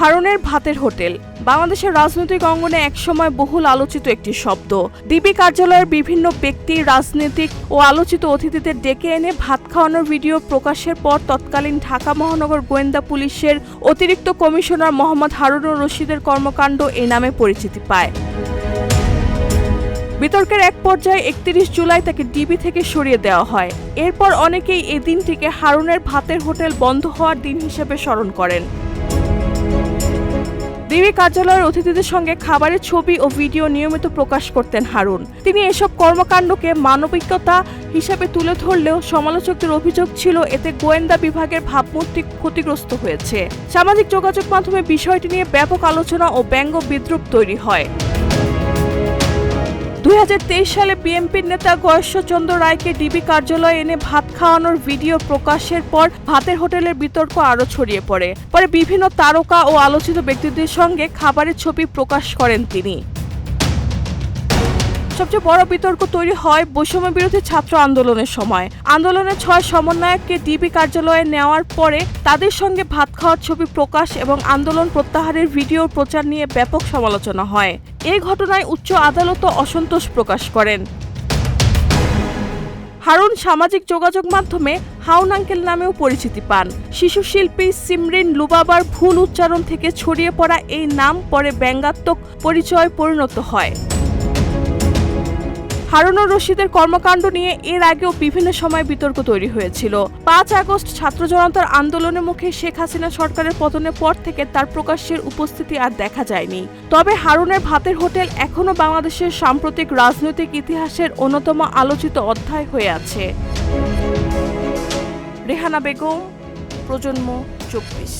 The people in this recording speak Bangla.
হারুনের ভাতের হোটেল বাংলাদেশের রাজনৈতিক অঙ্গনে একসময় বহুল আলোচিত একটি শব্দ। ডিবি কার্যালয়ের বিভিন্ন ব্যক্তি, রাজনীতিক ও আলোচিত অতিথিদের ডেকে এনে ভাত খাওয়ানোর ভিডিও প্রকাশের পর তৎকালীন ঢাকা মহানগর গোয়েন্দা পুলিশের অতিরিক্ত কমিশনার মোহাম্মদ হারুনুর রশিদের কর্মকাণ্ড এই নামে পরিচিতি পায়। বিতর্কের এক পর্যায়ে 31 জুলাই তাকে ডিবি থেকে সরিয়ে দেওয়া হয়। এরপর অনেকেই এই দিনটিকে হারুনের ভাতের হোটেল বন্ধ হওয়ার দিন হিসেবে স্মরণ করেন। ডিবি কার্যালয়ের অতিথিদের সঙ্গে খাবারের ছবি ও ভিডিও নিয়মিত প্রকাশ করতেন হারুন। তিনি এসব কর্মকাণ্ডকে মানবিকতা হিসেবে তুলে ধরলেও সমালোচকদের অভিযোগ ছিল এতে গোয়েন্দা বিভাগের ভাবমূর্তি ক্ষতিগ্রস্ত হয়েছে। সামাজিক যোগাযোগ মাধ্যমে বিষয়টি নিয়ে ব্যাপক আলোচনা ও ব্যঙ্গ বিদ্রূপ তৈরি হয়। 2023 সালে বিএনপির নেতা গয়েশ্বরচন্দ্র রায়কে ডিবি কার্যালয়ে এনে ভাত খাওয়ানোর ভিডিও প্রকাশের পর ভাতের হোটেলের বিতর্ক আরও ছড়িয়ে পড়ে। পরে বিভিন্ন তারকা ও আলোচিত ব্যক্তিদের সঙ্গে খাবারের ছবি প্রকাশ করেন তিনি। সবচেয়ে বড় বিতর্ক তৈরি হয় বৈষম্য বিরোধী ছাত্র আন্দোলনের সময়। আন্দোলনের 6 সমন্বয়ককে ডিবি কার্যালয়ে নেওয়ার পরে তাদের সঙ্গে ভাত খাওয়ার ছবি প্রকাশ এবং আন্দোলন প্রত্যাহারের ভিডিও প্রচার নিয়ে ব্যাপক সমালোচনা হয়। এই ঘটনায় উচ্চ আদালতও অসন্তোষ প্রকাশ করেন। হারুন সামাজিক যোগাযোগ মাধ্যমে হাউন আঙ্কেল নামেও পরিচিতি পান। শিশু শিল্পী সিমরিন লুবাবার ভুল উচ্চারণ থেকে ছড়িয়ে পড়া এই নাম পরে ব্যঙ্গাত্মক পরিচয়ে পরিণত হয়। হারুনুর রশিদের কর্মকাণ্ড নিয়ে এর আগেও বিভিন্ন সময় বিতর্ক তৈরি হয়েছিল। 5 আগস্ট ছাত্র জনতার আন্দোলনের মুখে শেখ হাসিনা সরকারের পতনের পর থেকে তার প্রকাশ্যের উপস্থিতি আর দেখা যায়নি। তবে হারুনের ভাতের হোটেল এখনো বাংলাদেশের সাম্প্রতিক রাজনৈতিক ইতিহাসের অন্যতম আলোচিত অধ্যায় হয়ে আছে। রেহানা বেগম, প্রজন্ম 24।